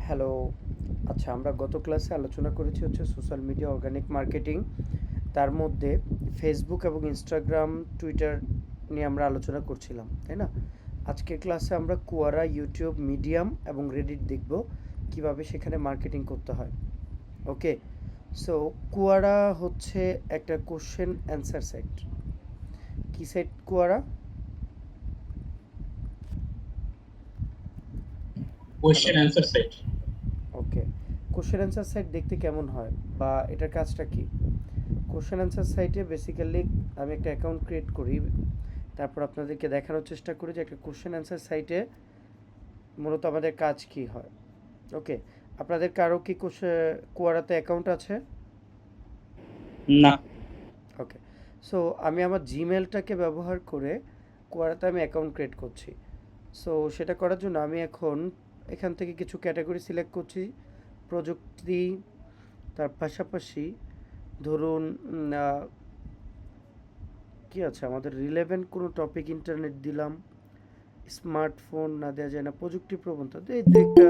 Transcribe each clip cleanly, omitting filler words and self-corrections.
Hello. আচ্ছা, আমরা গত ক্লাসে আলোচনা করেছি হচ্ছে সোশ্যাল মিডিয়া অর্গানিক মার্কেটিং। তার মধ্যে ফেসবুক এবং ইনস্টাগ্রাম, টুইটার নিয়ে আমরা আলোচনা করছিলাম, তাই না? আজকের ক্লাসে আমরা কোয়ারা, ইউটিউব, মিডিয়াম এবং রেডিট দেখব কিভাবে সেখানে মার্কেটিং করতে হয়। ওকে, সো কোয়ারা হচ্ছে একটা কোশ্চেন অ্যান্সার সাইট। কি site Quora? Hello. Question answer set. Okay, question answer site দেখতে কেমন হয় বা এটার কাজটা কি? কোশ্চেন অ্যান্সার সাইটে বেসিক্যালি আমি একটা অ্যাকাউন্ট ক্রিয়েট করি, তারপর আপনাদেরকে দেখানোর চেষ্টা করি যে একটা কোশ্চেন অ্যান্সার সাইটে মূলত আমাদের কাজ কি হয়। ওকে, আপনাদের কারো কি কোয়ারাতে অ্যাকাউন্ট আছে? না। ওকে, সো আমি আমার জিমেলটাকে ব্যবহার করে কোয়ারাতে আমি অ্যাকাউন্ট ক্রিয়েট করছি। সো সেটা করার জন্য আমি এখন এখান থেকে কিছু ক্যাটাগরি সিলেক্ট করছি। প্রযুক্তি, তার পাশাপাশি ধরুন কি আছে আমাদের রিলেভেন্ট কোনো টপিক ইন্টারনেট দিলাম। স্মার্টফোন না দেওয়া যায় না, প্রযুক্তি প্রবণতা এই দু একটা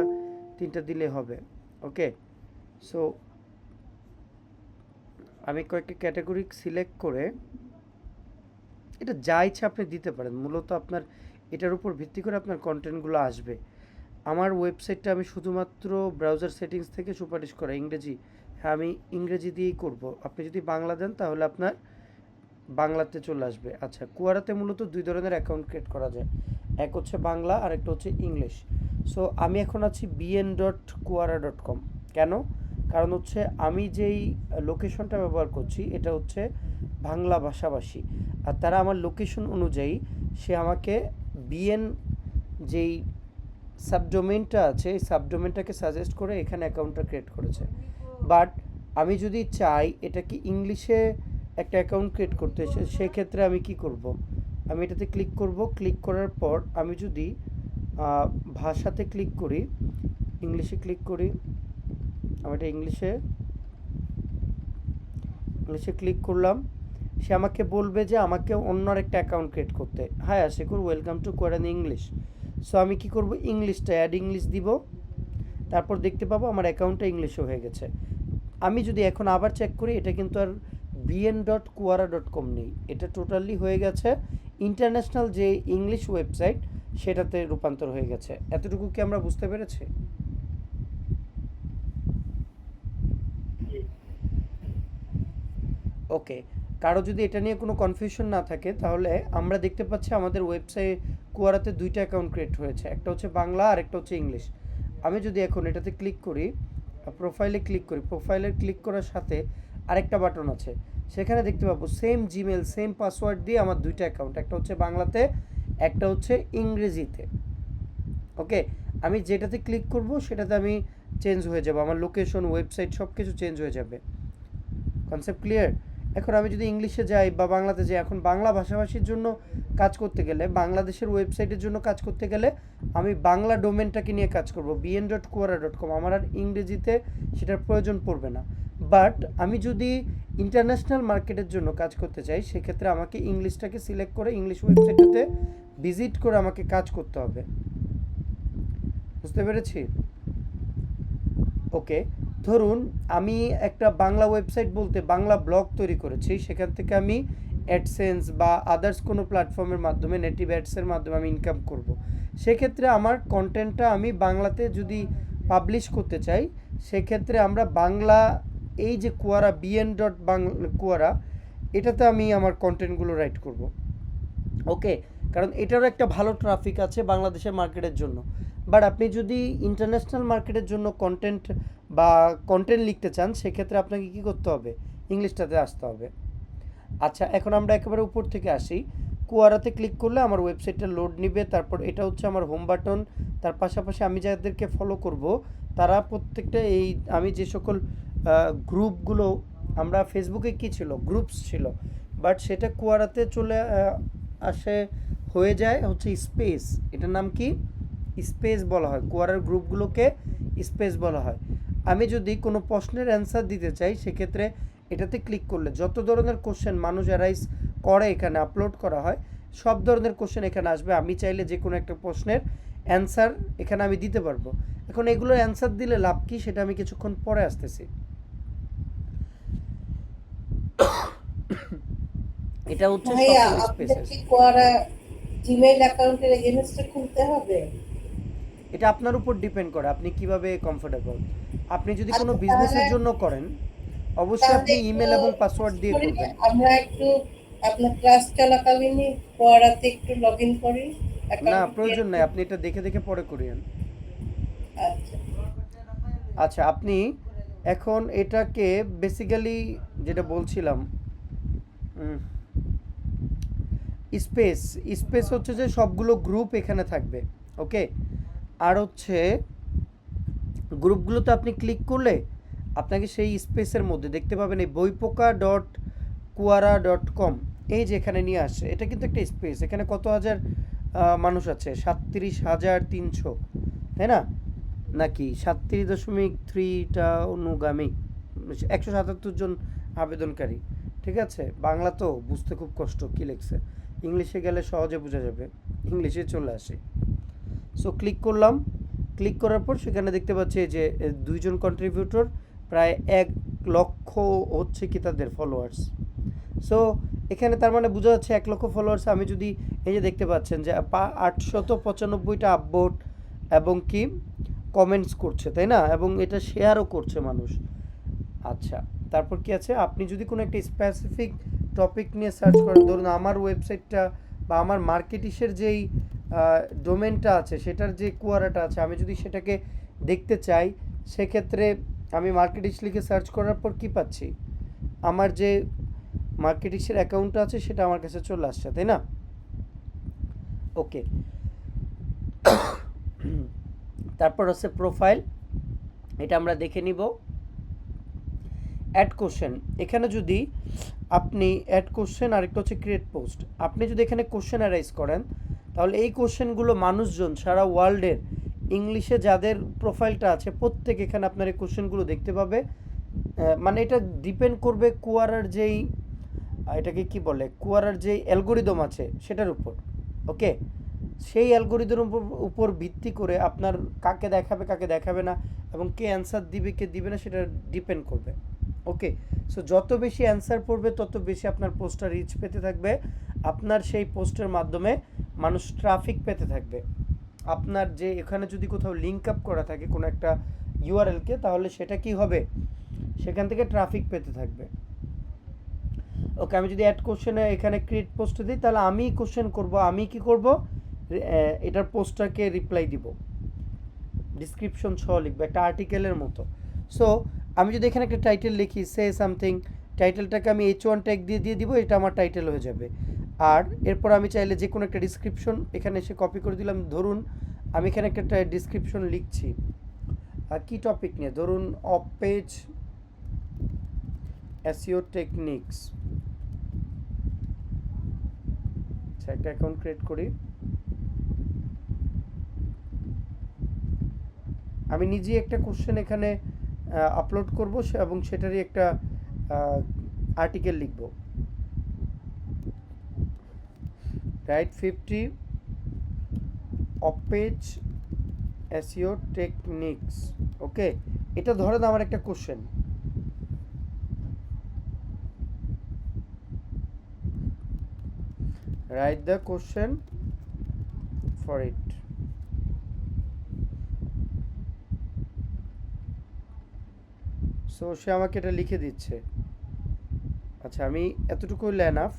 তিনটা দিলে হবে। ওকে, সো আমি কয়েকটা ক্যাটাগরি সিলেক্ট করে এটা যা ইচ্ছা আপনি দিতে পারেন, মূলত আপনার এটার উপর ভিত্তি করে আপনার কন্টেন্টগুলো আসবে। আমার ওয়েবসাইটটা আমি শুধুমাত্র ব্রাউজার সেটিংস থেকে সুপারিশ করা ইংরেজি। হ্যাঁ, আমি ইংরেজি দিয়েই করব। আপনি যদি বাংলা দেন তাহলে আপনার বাংলাতে চলে আসবে। আচ্ছা, কুয়ারাতে মূলত দুই ধরনের অ্যাকাউন্ট ক্রিয়েট করা যায়, এক হচ্ছে বাংলা আর একটা হচ্ছে ইংলিশ। সো আমি এখন আছি bn.quora.com। কেন? কারণ হচ্ছে আমি যেই লোকেশনটা ব্যবহার করছি এটা হচ্ছে বাংলা ভাষাভাষী, আর তারা আমার লোকেশন অনুযায়ী সে আমাকে বিএন যেই সাবডোমেনটা আছে এই সাবডোমেনটাকে সাজেস্ট করে এখানে অ্যাকাউন্টটা ক্রিয়েট করেছে। বাট আমি যদি চাই এটাকে ইংলিশে একটা অ্যাকাউন্ট ক্রিয়েট করতে, সেক্ষেত্রে আমি কি করব? আমি এটাতে ক্লিক করব। ক্লিক করার পর আমি যদি ভাষাতে ক্লিক করি, ইংলিশে ক্লিক করি, আমি এটা ইংলিশে ক্লিক করলাম, সে আমাকে বলবে যে আমাকে অন্য একটা অ্যাকাউন্ট ক্রিয়েট করতে। Hi Ashikur, welcome to Quora in English. So আমি কি করব? ইংলিশটা অ্যাড ইংলিশ দিব, তারপর দেখতে পাবো আমার অ্যাকাউন্টটা ইংলিশে হয়ে গেছে। আমি যদি এখন আবার চেক করি, এটা কিন্তু আর bn.quora.com নেই, এটা টোটালি হয়ে গেছে ইন্টারন্যাশনাল যে ইংলিশ ওয়েবসাইট সেটাতে রূপান্তর হয়ে গেছে। এতটুকু কি আমরা বুঝতে পেরেছি? ওকে, কারো যদি এটা নিয়ে কোনো কনফিউশন না থাকে তাহলে আমরা দেখতে পাচ্ছি আমাদের ওয়েবসাইট কোয়ারাতে দুইটা অ্যাকাউন্ট ক্রিয়েট হয়েছে, একটা হচ্ছে বাংলা আর একটা হচ্ছে ইংলিশ। আমি যদি এখন এটাতে ক্লিক করি, প্রোফাইলে ক্লিক করি, প্রোফাইলে ক্লিক করার সাথে আরেকটা বাটন আছে, সেখানে দেখতে পাবো সেম জিমেল সেম পাসওয়ার্ড দিয়ে আমার দুইটা অ্যাকাউন্ট, একটা হচ্ছে বাংলাতে একটা হচ্ছে ইংরেজিতে। ওকে, আমি যেটাতে ক্লিক করব সেটাতে আমি চেঞ্জ হয়ে যাব, আমার লোকেশন, ওয়েবসাইট সব কিছু চেঞ্জ হয়ে যাবে। Concept clear? এখন আমি যদি ইংলিশে যাই বা বাংলাতে যাই, এখন বাংলা ভাষাভাষীর জন্য কাজ করতে গেলে, বাংলাদেশের ওয়েবসাইটের জন্য কাজ করতে গেলে আমি বাংলা ডোমেনটাকে নিয়ে কাজ করব, bn.quora.com। আমার আর ইংরেজিতে সেটার প্রয়োজন পড়বে না। বাট আমি যদি ইন্টারন্যাশনাল মার্কেটের জন্য কাজ করতে চাই, সেক্ষেত্রে আমাকে ইংলিশটাকে সিলেক্ট করে ইংলিশ ওয়েবসাইটটাতে ভিজিট করে আমাকে কাজ করতে হবে। বুঝতে পেরেছি? ওকে, ধরুন আমি একটা বাংলা ওয়েবসাইট বলতে বাংলা ব্লগ তৈরি করেছি, সেখান থেকে আমি অ্যাডসেন্স বা আদার্স কোনো প্ল্যাটফর্মের মাধ্যমে, নেটিভ অ্যাডসের মাধ্যমে আমি ইনকাম করব। সেক্ষেত্রে আমার কন্টেন্টটা আমি বাংলাতে যদি পাবলিশ করতে চাই, সেক্ষেত্রে আমরা বাংলা এই যে কোয়ারা bn.quora, এটাতে আমি আমার কন্টেন্টগুলো রাইট করব। ওকে, কারণ এটারও একটা ভালো ট্রাফিক আছে বাংলাদেশের মার্কেটের জন্য। বাট আপনি যদি ইন্টারন্যাশনাল মার্কেটের জন্য কন্টেন্ট লিখতে চান, সেক্ষেত্রে আপনাকে কি করতে হবে? ইংলিশটাতে আসতে হবে। আচ্ছা, এখন আমরা একেবারে উপর থেকে আসি। কুয়ারাতে ক্লিক করলে আমার ওয়েবসাইটটা লোড নিবে, তারপর এটা হচ্ছে আমার হোম বাটন। তার পাশাপাশি আমি যাদেরকে ফলো করব তারা প্রত্যেকটা এই আমি যে সকল গ্রুপগুলো, আমরা ফেসবুকে কি ছিল, গ্রুপস ছিল, বাট সেটা কুয়ারাতে চলে আসে, হয়ে যায় হচ্ছে স্পেস। এটার নাম কি? স্পেস বলা হয়, কোয়ারার গ্রুপগুলোকে স্পেস বলা হয়। আমি যদি কোনো প্রশ্নের অ্যান্সার দিতে চাই, সেক্ষেত্রে এটাতে ক্লিক করলে যত ধরনের কোশ্চেন মানুষ অ্যারাইজ করে এখানে আপলোড করা হয়, সব ধরনের কোশ্চেন এখানে আসবে। আমি চাইলে যে কোনো একটা প্রশ্নের অ্যান্সার এখানে আমি দিতে পারবো। এখন এগুলোর অ্যান্সার দিলে লাভ কি সেটা আমি কিছুক্ষণ পরে আসতেছি। এটা হচ্ছে ভাইয়া সকল আপনাদের স্পেসেস। কি কোয়ারা জিমেইল অ্যাকাউন্টের এগেইনস্টে খুলতে হবে? এটা আপনার উপর ডিপেন্ড করে আপনি কিভাবে কমফোর্টেবল। আপনি যদি কোনো আচ্ছা তাহলে বিজনেসের জন্য করেন অবশ্যই তাহলে আপনি একটু ইমেল এবং পাসওয়ার্ড দিয়ে করি করবেন। আমরা একটু আপনার ক্লাস চলাকালীনই কোয়ারাতে একটু লগ ইন করি, না অ্যাকাউন্ট ক্রিয়েট প্রয়োজন নাই, করি। আপনি এটা দেখে দেখে পরে করিয়েন। আচ্ছা আচ্ছা আপনি এখন এটাকে বেসিক্যালি যেটা বলছিলাম স্পেস, স্পেস হচ্ছে যে সবগুলো গ্রুপ এখানে থাকবে। ওকে, আর হচ্ছে গ্রুপগুলোতে আপনি ক্লিক করলে আপনাকে সেই স্পেসের মধ্যে দেখতে পাবেন এই boipoka.quora.com, এই যে এখানে নিয়ে আসছে, এটা কিন্তু একটা স্পেস। এখানে কত হাজার মানুষ আছে? 37,300, তাই না? নাকি 37.3টা অনুগামী, 177 জন আবেদনকারী। ঠিক আছে, বাংলা তো বুঝতে খুব কষ্ট কী লিখছে, ইংলিশে গেলে সহজে বোঝা যাবে, ইংলিশে চলে আসে। সো ক্লিক করলাম, ক্লিক করার পর সেখানে দেখতে পাচ্ছি যে 2 জন কন্ট্রিবিউটর, প্রায় 1 লক্ষ হচ্ছে কি তাদের ফলোয়ার্স। সো এখানে তার মানে বোঝা যাচ্ছে 1 লক্ষ ফলোয়ার্স। আমি যদি এই যে দেখতে পাচ্ছেন যে 895টা আপভোট এবং কি কমেন্টস করছে, তাই না? এবং এটা শেয়ারও করছে মানুষ। আচ্ছা, তারপর কি আছে? আপনি যদি কোনো একটা স্পেসিফিক টপিক নিয়ে সার্চ করেন, ধরুন আমার ওয়েবসাইটটা বা আমার মার্কেটিশের যেই ডোমেনটা আছে সেটার যে কুয়ারাটা আছে, আমি যদি সেটাকে দেখতে চাই সেক্ষেত্রে আমি মার্কেটিশ লিখে সার্চ করার পর কি পাচ্ছি? আমার যে মার্কেটিশের অ্যাকাউন্টটা আছে সেটা আমার কাছে চলে আসছে, তাই না? ওকে, তারপর হচ্ছে প্রোফাইল, এটা আমরা দেখে নিব। অ্যাড কোশ্চেন, এখানে যদি আপনি অ্যাড কোশ্চেন, আরেকটা হচ্ছে ক্রিয়েট পোস্ট, আপনি যদি এখানে কোশ্চেন অ্যারাইজ করেন তাহলে এই কোশ্চেনগুলো মানুষজন সারা ওয়ার্ল্ডের ইংলিশে যাদের প্রোফাইলটা আছে প্রত্যেক এখানে আপনার এই কোশ্চেনগুলো দেখতে পাবে। মানে এটা ডিপেন্ড করবে কুয়ারার যেই এটাকে কি বলে, কুয়ারার যেই অ্যালগোরিদম আছে সেটার উপর। ওকে, সেই অ্যালগোরিদমের উপর ভিত্তি করে আপনার কাকে দেখাবে কাকে দেখাবে না এবং কে অ্যান্সার দিবে কে দিবে না সেটা ডিপেন্ড করবে। ওকে, সো যত বেশি অ্যান্সার পড়বে তত বেশি আপনার পোস্টটা রিচ পেতে থাকবে, আপনার সেই পোস্টের মাধ্যমে মানুষ ট্রাফিক পেতে থাকবে। আপনার যে এখানে যদি কোথাও লিঙ্ক আপ করা থাকে কোনো একটা ইউআরএলকে, তাহলে সেটা কি হবে? সেখান থেকে ট্রাফিক পেতে থাকবে। ওকে, আমি যদি অ্যাড কোশ্চেনে এখানে ক্রিয়েট পোস্ট দিই তাহলে আমি কোশ্চেন করব, আমি কি করব, এটার পোস্টটাকে রিপ্লাই দিব, ডিসক্রিপশন সহ লিখবো একটা আর্টিকেলের মতো। সো আমি যদি এখানে একটা টাইটেল লিখি সে সামথিং, টাইটেলটাকে আমি H1 ট্যাগ দিয়ে দিয়ে দিব, এটা আমার টাইটেল হয়ে যাবে। আর এরপর আমি চাইলে যে কোনো একটা ডিসক্রিপশন এখানে এসে কপি করে দিলাম। ধরুন আমি এখানে একটা ডিসক্রিপশন লিখছি কি টপিক নিয়ে, ধরুন অফ পেজ এসইও টেকনিক্স। আচ্ছা, একটা অ্যাকাউন্ট ক্রিয়েট করি। আমি নিজেই একটা কোশ্চেন এখানে আপলোড করব এবং সেটারই একটা আর্টিকেল লিখব। Write 50 off page SEO techniques. Okay, এটা ধরেন আমার একটা question. Write the question for it. So সে আমাকে এটা লিখে দিচ্ছে। আচ্ছা, আমি এতটুকু হইলে enough.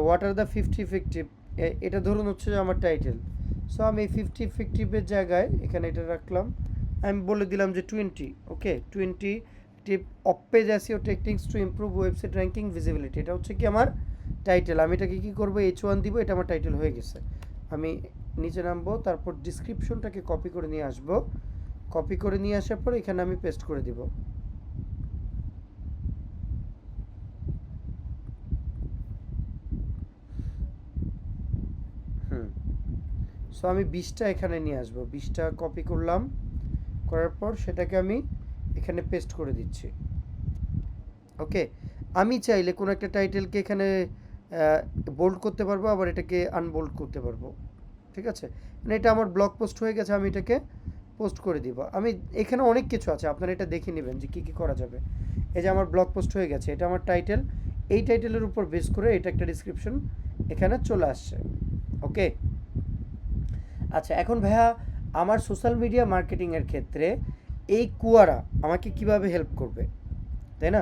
What are the 50 effective, এটা ধরুন হচ্ছে যে আমার টাইটেল। সো আমি 50 ইফেক্টিভের জায়গায় এখানে এটা রাখলাম, আমি বলে দিলাম যে 20। ওকে, 20 tip of page SEO techniques to improve website ranking visibility, এটা হচ্ছে কি আমার টাইটেল। আমি এটাকে কী করবো, H1 দিব, এটা আমার টাইটেল হয়ে গেছে। আমি নিচে নামবো, তারপর ডিসক্রিপশনটাকে কপি করে নিয়ে আসবো, কপি করে নিয়ে আসার পর এখানে আমি পেস্ট করে দিব। সো আমি 20টা এখানে নিয়ে আসবো, 20টা কপি করলাম, করার পর সেটাকে আমি এখানে পেস্ট করে দিচ্ছি। ওকে, আমি চাইলে কোনো একটা টাইটেলকে এখানে বোল্ড করতে পারবো, আবার এটাকে আনবোল্ড করতে পারবো। ঠিক আছে, মানে এটা আমার ব্লগ পোস্ট হয়ে গেছে, আমি এটাকে পোস্ট করে দিব। আমি এখানে অনেক কিছু আছে, আপনারা এটা দেখে নেবেন যে কী কী করা যাবে। এই যে আমার ব্লগ পোস্ট হয়ে গেছে, এটা আমার টাইটেল, এই টাইটেলের উপর বেস করে এটা একটা ডিসক্রিপশন এখানে চলে আসছে। ওকে, আচ্ছা এখন ভাইয়া আমার সোশ্যাল মিডিয়া মার্কেটিংয়ের ক্ষেত্রে এই কুয়ারা আমাকে কিভাবে হেল্প করবে, তাই না?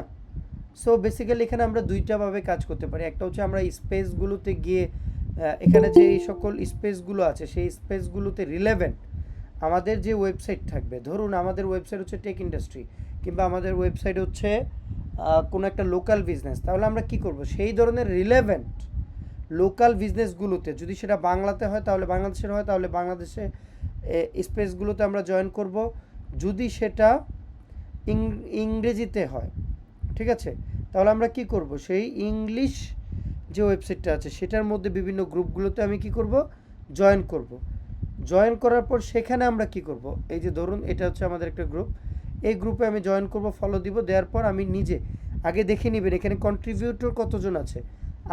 সো বেসিক্যালি এখানে আমরা দুইটাভাবে কাজ করতে পারি। একটা হচ্ছে আমরা স্পেসগুলোতে গিয়ে এখানে যে সকল স্পেসগুলো আছে সেই স্পেসগুলোতে রিলেভেন্ট আমাদের যে ওয়েবসাইট থাকবে, ধরুন আমাদের ওয়েবসাইট হচ্ছে টেক ইন্ডাস্ট্রি, কিংবা আমাদের ওয়েবসাইট হচ্ছে কোনো একটা লোকাল বিজনেস, তাহলে আমরা কি করব, সেই ধরনের রিলেভেন্ট লোকাল বিজনেসগুলোতে, যদি সেটা বাংলাতে হয় তাহলে বাংলাদেশের হয় তাহলে বাংলাদেশে স্পেসগুলোতে আমরা জয়েন করব। যদি সেটা ইংরেজিতে হয়, ঠিক আছে, তাহলে আমরা কি করব, সেই ইংলিশ যে ওয়েবসাইটটা আছে সেটার মধ্যে বিভিন্ন গ্রুপগুলোতে আমি কি করব, জয়েন করব। জয়েন করার পর সেখানে আমরা কি করব, এই যে ধরুন এটা হচ্ছে আমাদের একটা গ্রুপ, এই গ্রুপে আমি জয়েন করব, ফলো দিব, দেওয়ার পর আমি নিজে আগে দেখে নেবেন এখানে কন্ট্রিবিউটর কতজন আছে।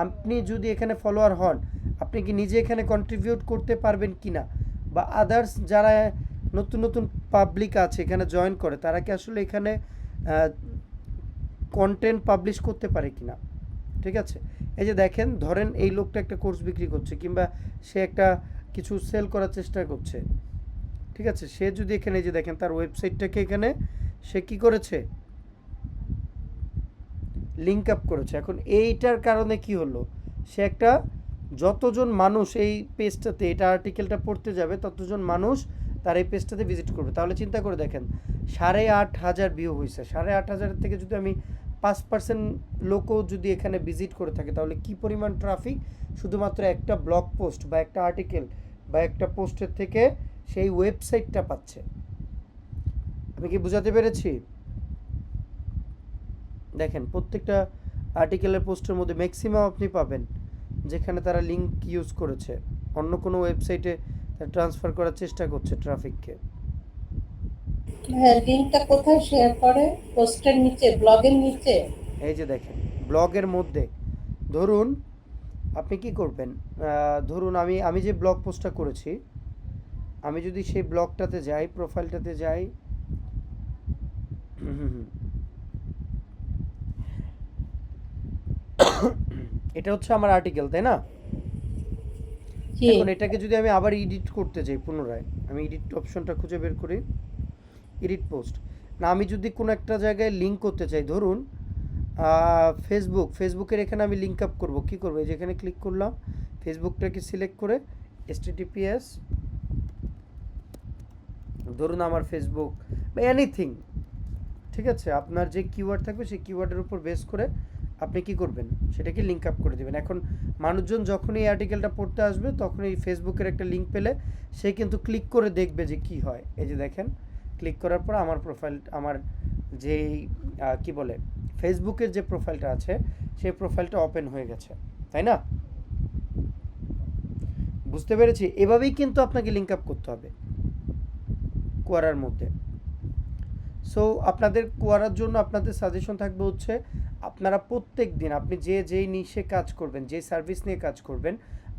আপনি যদি এখানে ফলোয়ার হন, আপনি কি নিজে এখানে কন্ট্রিবিউট করতে পারবেন কি না, বা আদার্স যারা নতুন নতুন পাবলিক আছে এখানে জয়েন করে, তারা কি আসলে এখানে কন্টেন্ট পাবলিশ করতে পারে কি না। ঠিক আছে, এই যে দেখেন, ধরেন এই লোকটা একটা কোর্স বিক্রি করছে, কিংবা সে একটা কিছু সেল করার চেষ্টা করছে, ঠিক আছে, সে যদি এখানে, এই যে দেখেন তার ওয়েবসাইটটাকে এখানে সে কি করেছে, লিঙ্ক আপ করেছে। এখন এইটার কারণে কি হলো, সে একটা, যতজন মানুষ এই পেজটাতে এটা আর্টিকেলটা পড়তে যাবে ততজন মানুষ তার এই পেজটাতে ভিজিট করবে। তাহলে চিন্তা করে দেখেন, 8,500 ভিউ হয়েছে, 8,500 থেকে যদি আমি 5% লোকও যদি এখানে ভিজিট করে থাকে, তাহলে কি পরিমাণ ট্রাফিক শুধুমাত্র একটা ব্লগ পোস্ট বা একটা আর্টিকেল বা একটা পোস্টের থেকে সেই ওয়েবসাইটটা পাচ্ছে। আমি কি বোঝাতে পেরেছি? দেখেন প্রত্যেকটা আর্টিকেলের পোস্টের মধ্যে ম্যাক্সিমাম আপনি পাবেন যেখানে তারা লিঙ্ক ইউজ করেছে, অন্য কোনো ওয়েবসাইটে ট্রান্সফার করার চেষ্টা করছে ট্রাফিককে। হ্যাঁ, লিঙ্কটা কোথায় শেয়ার করে? পোস্টের নিচে, ব্লগের নিচে? এই যে দেখেন ব্লগের মধ্যে, ধরুন আপনি কি করবেন, ধরুন আমি যে ব্লগ পোস্টটা করেছি, আমি যদি সেই ব্লগটাতে যাই, প্রোফাইলটাতে যাই, এটা হচ্ছে আমার আর্টিকেল, তাই না? জি। এখন এটাকে যদি আমি আবার এডিট করতে যাই, পুনরায় আমি এডিট অপশনটা খুঁজে বের করি, এডিট পোস্ট, না আমি যদি কোনো একটা জায়গায় লিঙ্ক করতে চাই, ধরুন ফেসবুকের এখানে আমি লিঙ্ক আপ করবো, কী করবো, এই যেখানে ক্লিক করলাম, ফেসবুকটাকে সিলেক্ট করে HTTPS, ধরুন আমার ফেসবুক বা এনিথিং, ঠিক আছে, আপনার যে কিওয়ার্ড থাকবে সেই কিওয়ার্ডের উপর বেস করে আপনি কি করবেন, সেটাকে লিঙ্ক আপ করে দেবেন। এখন মানুষজন যখন এই আর্টিকেলটা পড়তে আসবে তখন এই ফেসবুকের একটা লিঙ্ক পেলে সে কিন্তু ক্লিক করে দেখবে যে কি হয়। এই যে দেখেন, ক্লিক করার পর আমার প্রোফাইল, আমার যেই কি বলে ফেসবুকের যে প্রোফাইলটা আছে সেই প্রোফাইলটা ওপেন হয়ে গেছে, তাই না? বুঝতে পেরেছি? এভাবেই কিন্তু আপনাকে লিঙ্ক আপ করতে হবে কোয়ারার মধ্যে। সো আপনাদের কোয়ারার জন্য আপনাদের সাজেশন থাকবে হচ্ছে, আপনারা প্রত্যেক দিন আপনি যেই নিশে কাজ করবেন, যে সার্ভিস নিয়ে কাজ করবেন,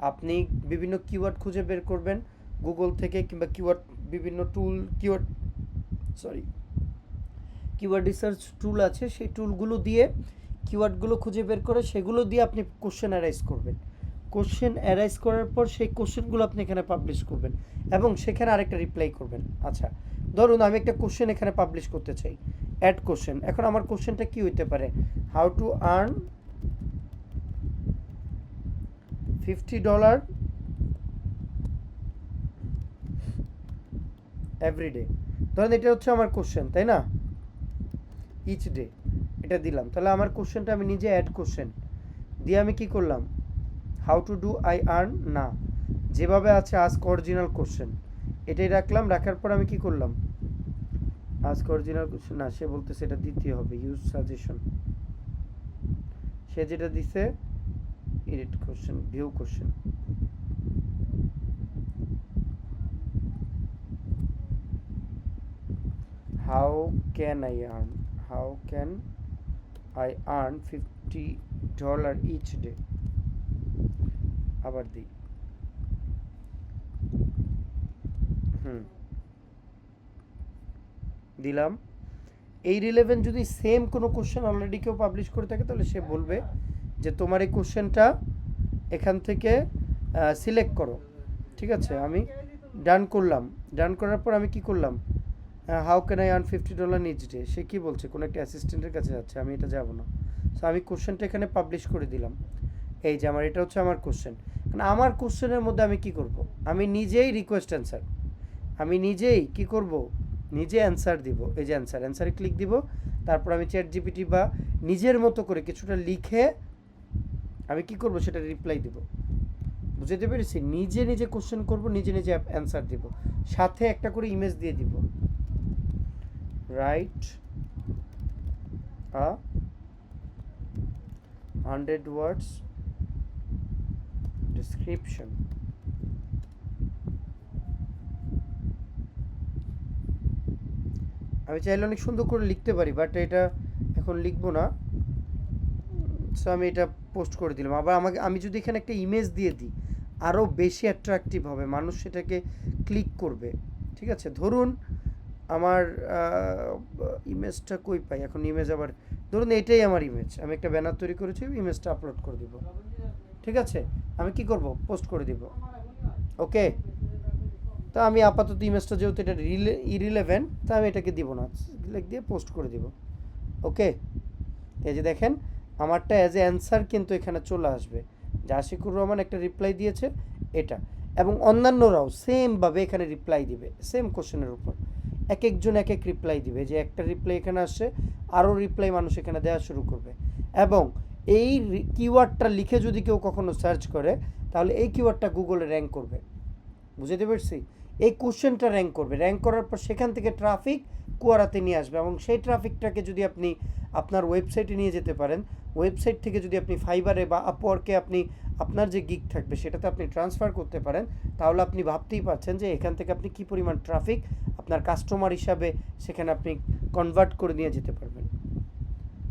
আপনি বিভিন্ন কিওয়ার্ড খুঁজে বের করবেন গুগল থেকে, কিংবা কিওয়ার্ড বিভিন্ন টুল, কিওয়ার্ড রিসার্চ টুল আছে, সেই টুলগুলো দিয়ে কিওয়ার্ডগুলো খুঁজে বের করে সেগুলো দিয়ে আপনি কোশ্চেন অ্যারাইজ করবেন। কোশ্চেন অ্যারাইজ করার পর সেই কোশ্চেনগুলো আপনি এখানে পাবলিশ করবেন এবং সেখানে আরেকটা রিপ্লাই করবেন। আচ্ছা, ধরুন আমি একটা কোশ্চেন এখানে পাবলিশ করতে চাই, অ্যাড কোশ্চেন। এখন আমার কোশ্চেনটা কি হইতে পারে, হাউ টু আর্ন $50 এভরিডে, ধরেন এটা হচ্ছে আমার কোশ্চেন, তাই না, ইচ ডে, এটা দিলাম। তাহলে আমার কোশ্চেনটা আমি নিজে অ্যাড কোশ্চেন দিয়ে আমি কি করলাম, how to do I earn, না, যেভাবে আছে আস্ক অরিজিনাল কোশ্চেন এটাই রাখলাম। রাখার পর আমি কি করলাম, আস্ক অরিজিনাল কোশ্চেন, না সে বলতেছে এটা দিতে হবে, ইউজ সাজেশন, সে যেটা দিছে edit question, view question, how can I earn $50 each day, আবার দিই, দিলাম। এই রিলেভেন্ট যদি সেম কোনো কোশ্চেন অলরেডি কেউ পাবলিশ করে থাকে তাহলে সে বলবে যে তোমার এই কোশ্চেনটা এখান থেকে সিলেক্ট করো। ঠিক আছে, আমি ডান করলাম। ডান করার পর আমি কি করলাম, how can I earn $50 each day, সে কী বলছে, কোনো একটা অ্যাসিস্ট্যান্টের কাছে যাচ্ছে, আমি এটা যাব না। সো আমি কোশ্চেনটা এখানে পাবলিশ করে দিলাম। এই যে আমার এটা হচ্ছে আমার কোশ্চেন। কারণ আমার কোশ্চেনের মধ্যে আমি কি করব, আমি নিজেই রিকোয়েস্ট অ্যান্সার, আমি নিজেই কি করব, নিজে অ্যান্সার দিব। এই যে অ্যান্সারে ক্লিক দিব, তারপর আমি চ্যাট জিপিটি বা নিজের মতো করে কিছুটা লিখে আমি কি করব সেটা রিপ্লাই দিব। বুঝতে পেরেছি, নিজে নিজে কোশ্চেন করব, নিজে নিজে অ্যান্সার দিব, সাথে একটা করে ইমেজ দিয়ে দিব। Write a 100 words description। আমি চাইলে অনেক সুন্দর করে লিখতে পারি, বাট এটা এখন লিখবো না। সো আমি এটা পোস্ট করে দিলাম। আবার আমি যদি এখানে একটা ইমেজ দিয়ে দিই, আরও বেশি অ্যাট্রাকটিভ হবে, মানুষ সেটাকে ক্লিক করবে। ঠিক আছে, ধরুন আমার ইমেজটা কই পাই এখন, ইমেজ আবার ধরুন এটাই আমার ইমেজ, আমি একটা ব্যানার তৈরি করেছি, ইমেজটা আপলোড করে দিব। ঠিক আছে, আমি কি করব, পোস্ট করে দিব। ওকে, তা আমি আপাতত ইমেজটা যেহেতু এটা ইরিলেভেন্ট, তা আমি এটাকে দিব না, লিখ দিয়ে পোস্ট করে দিব। ওকে, এই যে দেখেন আমারটা অ্যাজ এ অ্যান্সার কিন্তু এখানে চলে আসবে যে আশিকুর রহমান একটা রিপ্লাই দিয়েছে এটা, এবং অন্যান্যরাও সেমভাবে এখানে রিপ্লাই দিবে সেম কোশ্চেনের উপর, এক একজন এক এক রিপ্লাই দিবে। যে একটা রিপ্লাই এখানে আসছে, আরও রিপ্লাই মানুষ এখানে দেওয়া শুরু করবে, এবং এই কিওয়ার্ডটা লিখে যদি কেউ কখনো সার্চ করে তাহলে এই কিওয়ার্ডটা গুগলে র্যাঙ্ক করবে। বুঝতে পারছি, এই কোশ্চেনটা র্যাঙ্ক করবে, র্যাঙ্ক করার পর সেখান থেকে ট্রাফিক কুয়ারাতে নিয়ে আসবে, এবং সেই ট্রাফিকটাকে যদি আপনি আপনার ওয়েবসাইটে নিয়ে যেতে পারেন, ওয়েবসাইট থেকে যদি আপনি ফাইবারে বা আপওয়ার্কে আপনি আপনার যে গিগ থাকবে সেটাতে আপনি ট্রান্সফার করতে পারেন, তাহলে আপনি ভাবতেই পারছেন যে এখান থেকে আপনি কী পরিমাণ ট্রাফিক আপনার কাস্টমার হিসাবে সেখানে আপনি কনভার্ট করে নিয়ে যেতে পারবেন।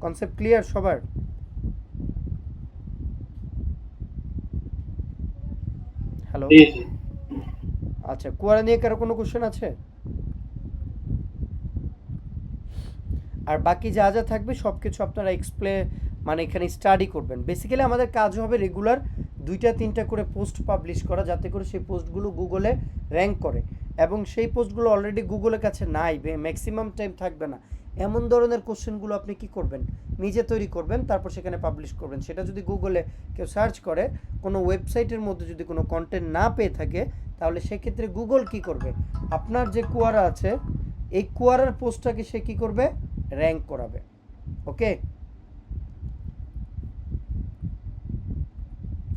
কনসেপ্ট ক্লিয়ার সবার? হ্যালো, আচ্ছা, কোয়ারা নিয়ে কারো কোনো কোশ্চেন আছে? আর বাকি যা যা থাকবে সব কিছু আপনারা মানে এখানে স্টাডি করবেন। বেসিক্যালি আমাদের কাজ হবে রেগুলার 2-3টা করে পোস্ট পাবলিশ করা, যাতে করে সেই পোস্টগুলো গুগলে র্যাঙ্ক করে, এবং সেই পোস্টগুলো অলরেডি গুগলের কাছে নাই, ম্যাক্সিমাম টাইম থাকবে না, এমন ধরনের কোশ্চেনগুলো আপনি কি করবেন, নিজে তৈরি করবেন, তারপর সেখানে পাবলিশ করবেন। সেটা যদি গুগলে কেউ সার্চ করে কোনো ওয়েবসাইটের মধ্যে যদি কোনো কন্টেন্ট না পেয়ে থাকে, তাহলে সেক্ষেত্রে গুগল কি করবে, আপনার যে কুয়ারা আছে এই কুয়ারার পোস্টটাকে সে কি করবে, র্যাঙ্ক করাবে। ওকে,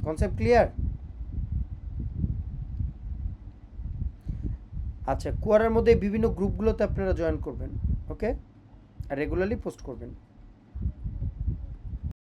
কনসেপ্ট ক্লিয়ার? আচ্ছা, কুয়ারার মধ্যে বিভিন্ন গ্রুপগুলোতে আপনারা জয়েন করবেন। ওকে, আর রেগুলারলি পোস্ট করবেন।